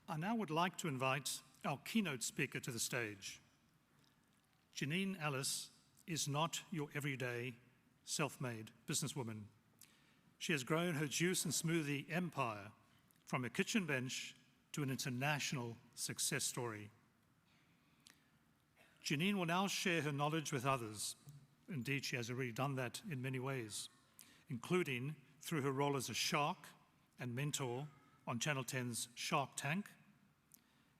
I now would like to invite our keynote speaker to the stage. Janine Allis is not your everyday, self-made businesswoman. She has grown her juice and smoothie empire from a kitchen bench to an international success story. Janine will now share her knowledge with others. Indeed, she has already done that in many ways, including through her role as a shark and mentor on Channel 10's Shark Tank.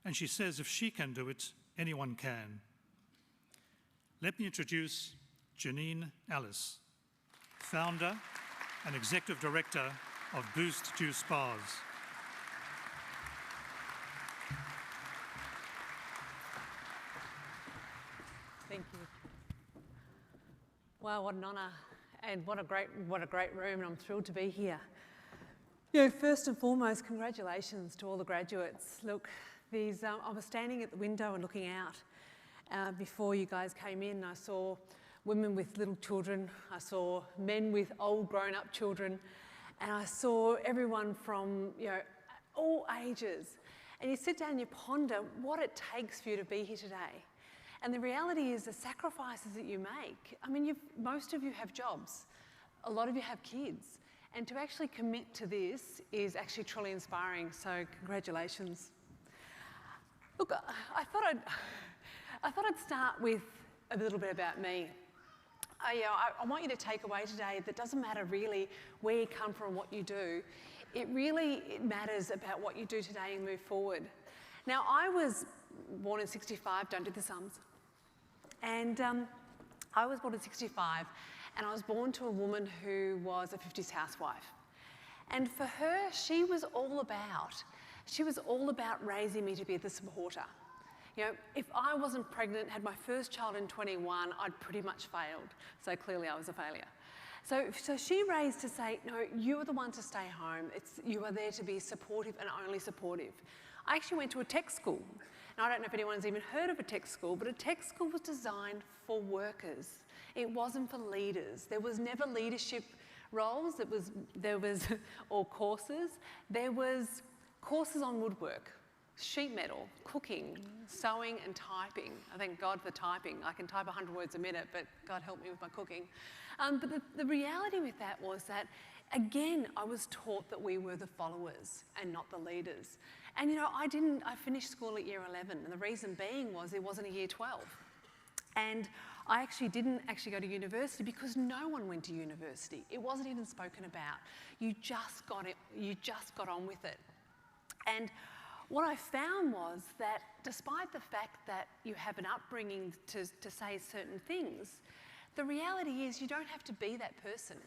And she says if she can do it, anyone can. Let me introduce Janine Allis, founder and executive director of Boost Juice Bars. Thank you. Wow, what an honour, and what a great room, and I'm thrilled to be here. You know, first and foremost, congratulations to all the graduates. Look, I was standing at the window and looking out before you guys came in. I saw women with little children, I saw men with old grown-up children, and I saw everyone from, you know, all ages. And you sit down and you ponder what it takes for you to be here today. And the reality is the sacrifices that you make. I mean, most of you have jobs. A lot of you have kids. And to actually commit to this is actually truly inspiring, so congratulations. Look, I thought I'd start with a little bit about me. I want you to take away today that it doesn't matter really where you come from, what you do. It matters about what you do today and move forward. Now, I was born in 65, don't do the sums. And I was born in 65, and I was born to a woman who was a 50s housewife. And for her, she was all about raising me to be the supporter. You know, if I wasn't pregnant, had my first child in 21, I'd pretty much failed. So clearly I was a failure. So she raised to say, no, you are the one to stay home. You are there to be supportive and only supportive. I actually went to a tech school. Now, I don't know if anyone's even heard of a tech school, but a tech school was designed for workers. It wasn't for leaders. There was never leadership roles. Or courses. There was courses on woodwork, sheet metal, cooking, sewing and typing. I thank God for typing. I can type 100 words a minute, but God help me with my cooking. But the reality with that was that, again, I was taught that we were the followers and not the leaders. And, you know, I finished school at year 11, and the reason being was there wasn't a year 12. And I didn't go to university because no one went to university. It wasn't even spoken about. You just got on with it. And what I found was that despite the fact that you have an upbringing to say certain things, the reality is you don't have to be that person.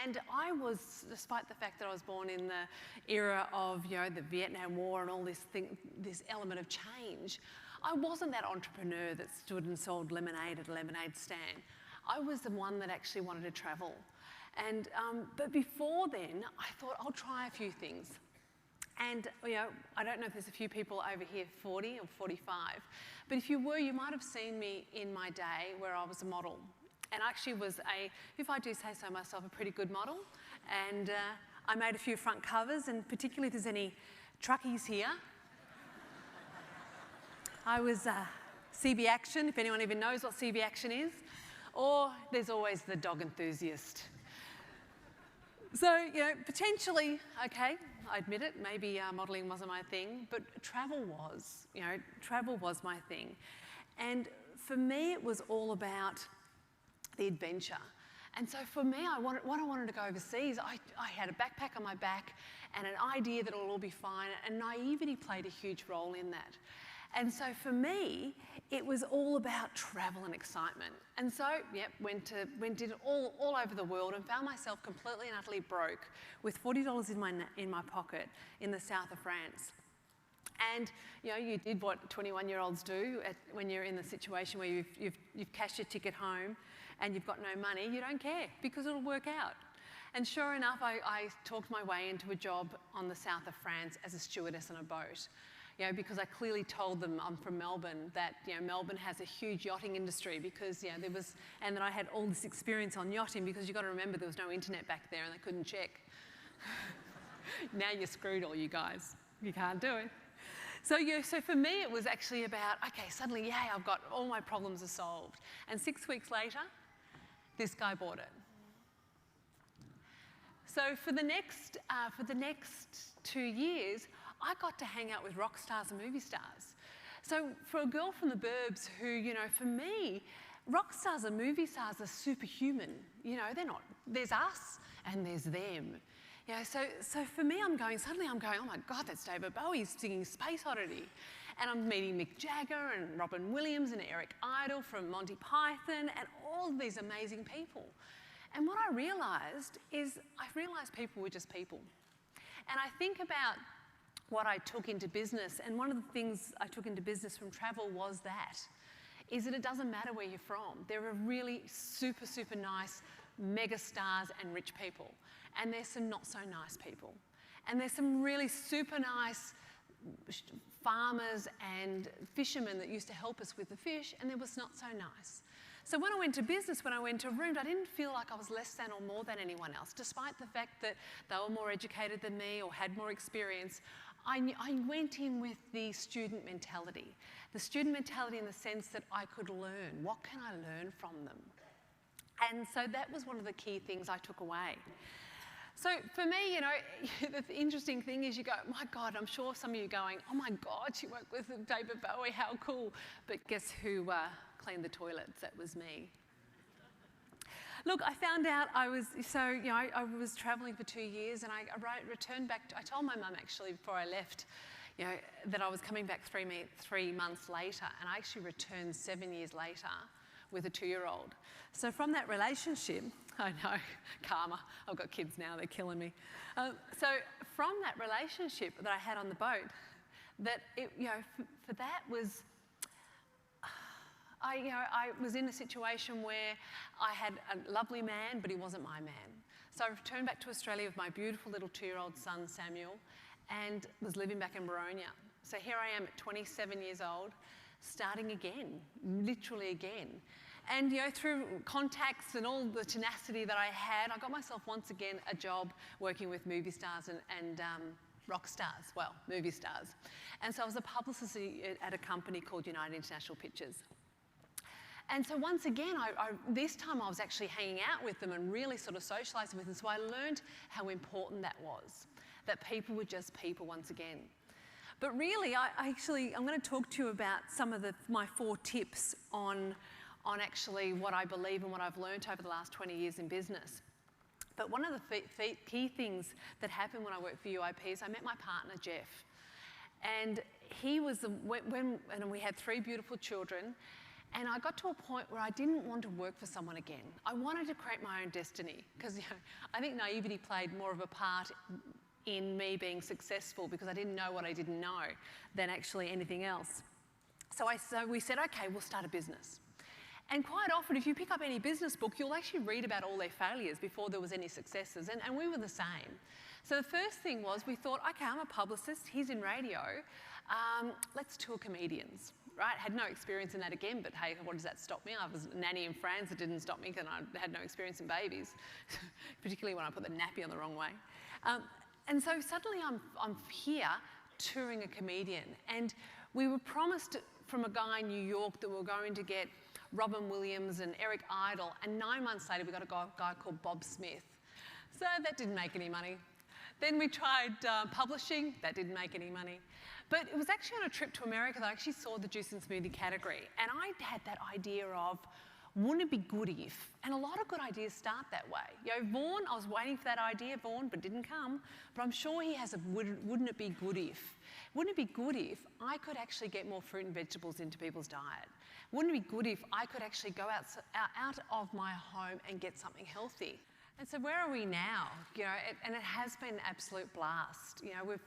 And I was, despite the fact that I was born in the era of, you know, the Vietnam War and all this element of change, I wasn't that entrepreneur that stood and sold lemonade at a lemonade stand. I was the one that actually wanted to travel. And, but before then, I thought I'll try a few things. And, you know, I don't know if there's a few people over here 40 or 45, but if you were, you might have seen me in my day where I was a model. And I actually was if I do say so myself, a pretty good model. And I made a few front covers, and particularly if there's any truckies here. I was CB Action, if anyone even knows what CB Action is. Or there's always the dog enthusiast. So, you know, potentially, okay, I admit it, maybe modelling wasn't my thing, but travel was, you know, travel was my thing. And for me, it was all about the adventure. And so for me, when I wanted to go overseas, I had a backpack on my back and an idea that it'll all be fine, and naivety played a huge role in that. And so for me, it was all about travel and excitement. And so, yep, did it all over the world and found myself completely and utterly broke with $40 in my pocket in the south of France. And, you know, you did what 21-year-olds do when you're in the situation where you've cashed your ticket home and you've got no money. You don't care because it'll work out. And sure enough, I talked my way into a job on the south of France as a stewardess on a boat. You know, because I clearly told them I'm from Melbourne, that, you know, Melbourne has a huge yachting industry because, you know, and that I had all this experience on yachting because you've got to remember there was no internet back there and they couldn't check. Now you're screwed, all you guys. You can't do it. So for me, it was actually about, okay, suddenly, yay, I've got all my problems are solved. And 6 weeks later, this guy bought it. So for the next 2 years, I got to hang out with rock stars and movie stars. So for a girl from the burbs who, you know, for me, rock stars and movie stars are superhuman. You know, they're not, there's us and there's them. You know, so for me, suddenly I'm going, oh my God, that's David Bowie singing Space Oddity. And I'm meeting Mick Jagger and Robin Williams and Eric Idle from Monty Python and all of these amazing people. And what I realised is, people were just people. And I think about what I took into business, and one of the things I took into business from travel was that it doesn't matter where you're from. There are really super, super nice mega stars and rich people. And there's some not so nice people. And there's some really super nice farmers and fishermen that used to help us with the fish, and there was not so nice. So when I went to business, when I went to rooms, I didn't feel like I was less than or more than anyone else, despite the fact that they were more educated than me or had more experience. I went in with the student mentality. The student mentality in the sense that I could learn. What can I learn from them? And so that was one of the key things I took away. So for me, you know, the interesting thing is you go, my God, I'm sure some of you are going, oh my God, she worked with David Bowie, how cool. But guess who cleaned the toilets? That was me. Look, I found out I was travelling for 2 years, and I returned back. I told my mum actually before I left, you know, that I was coming back 3 months later, and I actually returned 7 years later with a 2-year-old. So from that relationship, I know, karma, I've got kids now, they're killing me. So from that relationship that I had on the boat, that for that was, I was in a situation where I had a lovely man, but he wasn't my man. So I returned back to Australia with my beautiful little 2-year-old son, Samuel, and was living back in Baronia. So here I am at 27 years old, starting again, literally again. And through contacts and all the tenacity that I had, I got myself once again a job working with movie stars and rock stars, well, movie stars. And so I was a publicist at a company called United International Pictures. And so once again, this time I was actually hanging out with them and really sort of socialising with them. So I learned how important that was, that people were just people once again. But really, I'm going to talk to you about some of my 4 tips on actually what I believe and what I've learned over the last 20 years in business. But one of the key things that happened when I worked for UIP is I met my partner, Jeff. And he was, and we had 3 beautiful children. And I got to a point where I didn't want to work for someone again. I wanted to create my own destiny because I think naivety played more of a part in me being successful because I didn't know what I didn't know than actually anything else. So we said, okay, we'll start a business. And quite often, if you pick up any business book, you'll actually read about all their failures before there was any successes, and we were the same. So the first thing was we thought, okay, I'm a publicist, he's in radio, let's tour comedians. Right? Had no experience in that again, but hey, what does that stop me? I was a nanny in France, it didn't stop me because I had no experience in babies, particularly when I put the nappy on the wrong way. And so suddenly I'm here touring a comedian, and we were promised from a guy in New York that we were going to get Robin Williams and Eric Idle, and 9 months later we got a guy called Bob Smith. So that didn't make any money. Then we tried publishing, that didn't make any money. But it was actually on a trip to America that I actually saw the juice and smoothie category. And I had that idea of, wouldn't it be good if? And a lot of good ideas start that way. Vaughan, I was waiting for that idea, Vaughan, but didn't come. But I'm sure he has a wouldn't it be good if? Wouldn't it be good if I could actually get more fruit and vegetables into people's diet? Wouldn't it be good if I could actually go out of my home and get something healthy? And so where are we now? And it has been an absolute blast.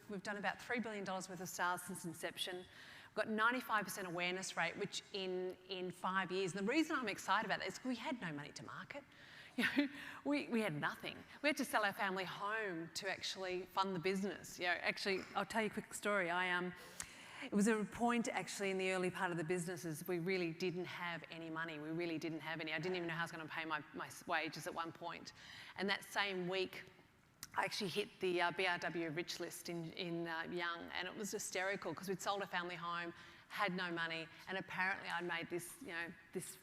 We've done about $3 billion worth of sales since inception. We've got 95% awareness rate, which in 5 years. And the reason I'm excited about that is we had no money to market. We had nothing. We had to sell our family home to actually fund the business. Actually, I'll tell you a quick story. It was a point actually in the early part of the businesses we really didn't have any money. We really didn't have any. I didn't even know how I was going to pay my wages at one point. And that same week, I actually hit the BRW Rich List in Young, and it was hysterical because we'd sold a family home, had no money, and apparently I'd made this,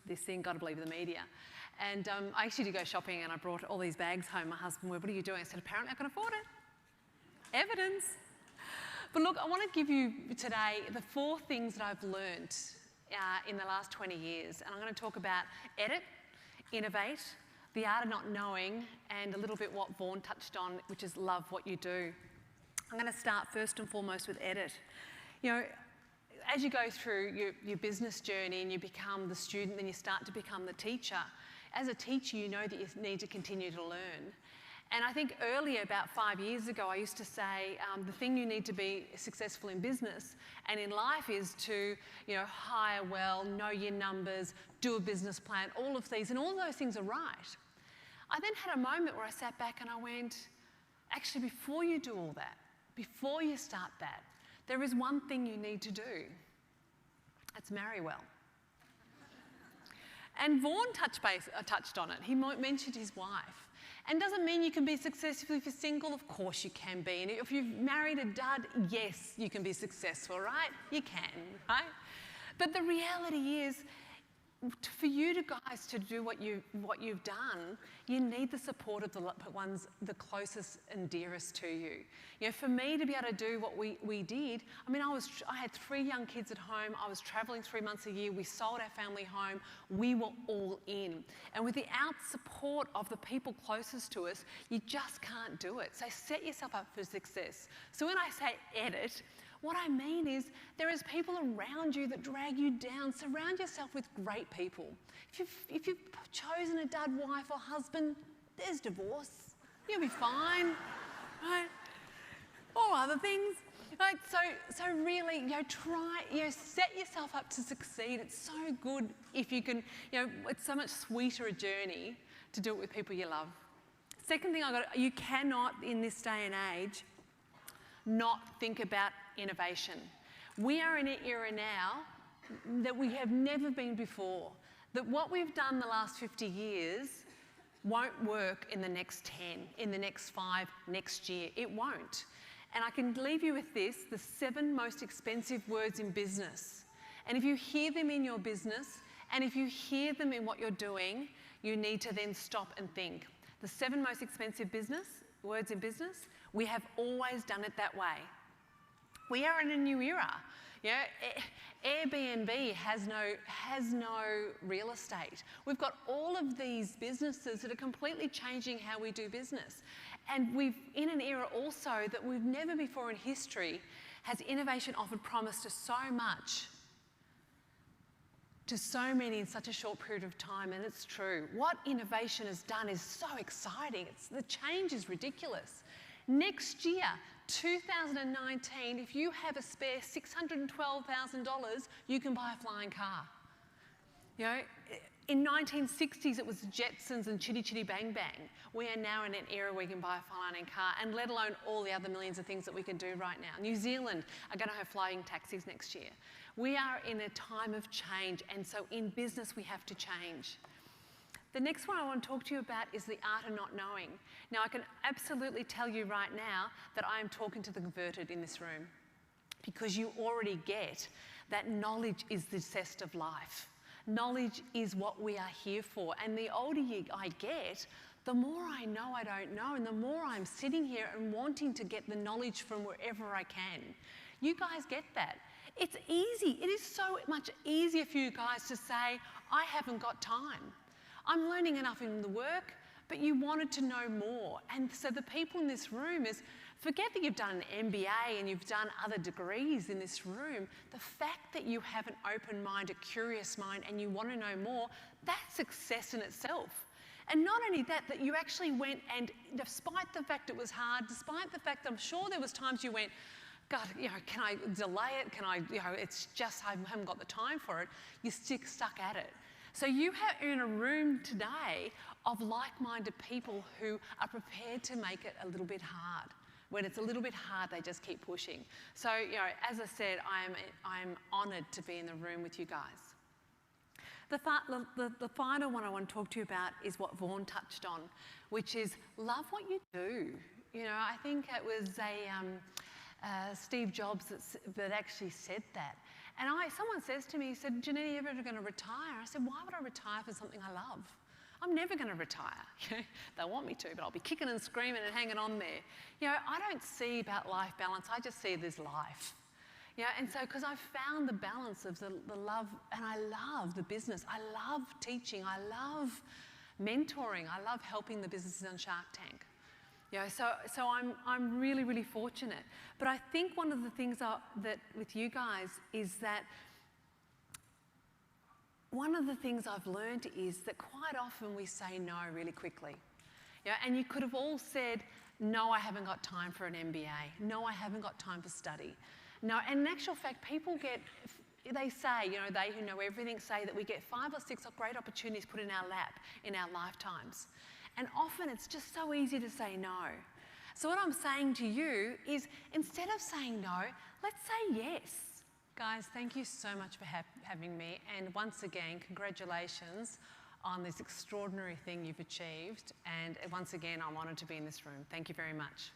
this thing, got to believe the media. And I actually did go shopping, and I brought all these bags home. My husband went, "What are you doing?" I said, "Apparently I can afford it." Evidence. But look, I want to give you today the 4 things that I've learned in the last 20 years. And I'm going to talk about edit, innovate, the art of not knowing, and a little bit what Vaughan touched on, which is love what you do. I'm going to start first and foremost with edit. As you go through your business journey and you become the student, then you start to become the teacher. As a teacher, you know that you need to continue to learn. And I think earlier, about 5 years ago, I used to say the thing you need to be successful in business and in life is to, hire well, know your numbers, do a business plan, all of these, and all of those things are right. I then had a moment where I sat back and I went, actually, before you do all that, before you start that, there is one thing you need to do. It's marry well. And Vaughan touched on it. He mentioned his wife. And doesn't mean you can be successful if you're single. Of course you can be. And if you've married a dud, yes, you can be successful, right? You can, right? But the reality is, for you guys to do what you've done, you need the support of the ones the closest and dearest to you. For me to be able to do what we did, I had 3 young kids at home. I was travelling 3 months a year. We sold our family home. We were all in. And without support of the people closest to us, you just can't do it. So set yourself up for success. So when I say edit, what I mean is there is people around you that drag you down. Surround yourself with great people. If you've chosen a dud wife or husband, there's divorce. You'll be fine, right? All other things. Right? So really, set yourself up to succeed. It's so good if you can, it's so much sweeter a journey to do it with people you love. Second thing you cannot, in this day and age, not think about innovation. We are in an era now that we have never been before. That what we've done the last 50 years won't work in the next 10, in the next 5, next year. It won't. And I can leave you with this, the 7 most expensive words in business. And if you hear them in your business, and if you hear them in what you're doing, you need to then stop and think. The 7 most expensive words in business, we have always done it that way. We are in a new era. Airbnb has no real estate. We've got all of these businesses that are completely changing how we do business. And we've in an era also that we've never before in history has innovation offered promise to so much, to so many in such a short period of time, and it's true. What innovation has done is so exciting. The change is ridiculous. Next year, 2019, if you have a spare $612,000, you can buy a flying car. In 1960s, it was the Jetsons and Chitty Chitty Bang Bang. We are now in an era where you can buy a flying car, and let alone all the other millions of things that we can do right now. New Zealand are going to have flying taxis next year. We are in a time of change, and so in business, we have to change. The next one I want to talk to you about is the art of not knowing. Now, I can absolutely tell you right now that I am talking to the converted in this room, because you already get that knowledge is the zest of life. Knowledge is what we are here for. And the older I get, the more I know I don't know, and the more I'm sitting here and wanting to get the knowledge from wherever I can. You guys get that. It's easy. It is so much easier for you guys to say, I haven't got time. I'm learning enough in the work, but you wanted to know more. And so the people in this room forget that you've done an MBA and you've done other degrees in this room. The fact that you have an open mind, a curious mind, and you want to know more, that's success in itself. And not only that, that you actually went and, despite the fact it was hard, despite the fact I'm sure there was times you went, God, can I delay it? Can I, it's just I haven't got the time for it. You're stuck at it. So you are in a room today of like-minded people who are prepared to make it a little bit hard. When it's a little bit hard, they just keep pushing. So, as I said, I'm honoured to be in the room with you guys. The final one I want to talk to you about is what Vaughan touched on, which is love what you do. You know, I think it was Steve Jobs that actually said that. And someone says to me, he said, Janine, are you ever going to retire? I said, why would I retire for something I love? I'm never going to retire. They want me to, but I'll be kicking and screaming and hanging on there. You know, I don't see about life balance. I just see it as life. Yeah, and so because I've found the balance of the love, and I love the business. I love teaching. I love mentoring. I love helping the businesses on Shark Tank. You know, so I'm really, really fortunate. But I think one of the things that with you guys is that one of the things I've learned is that quite often we say no really quickly. Yeah, and you could have all said, no, I haven't got time for an MBA. No, I haven't got time for study. No, and in actual fact, people they say, you know, they who know everything say that we get 5 or 6 great opportunities put in our lap in our lifetimes. And often it's just so easy to say no. So what I'm saying to you is instead of saying no, let's say yes. Guys, thank you so much for having me. And once again, congratulations on this extraordinary thing you've achieved. And once again, I'm honoured to be in this room. Thank you very much.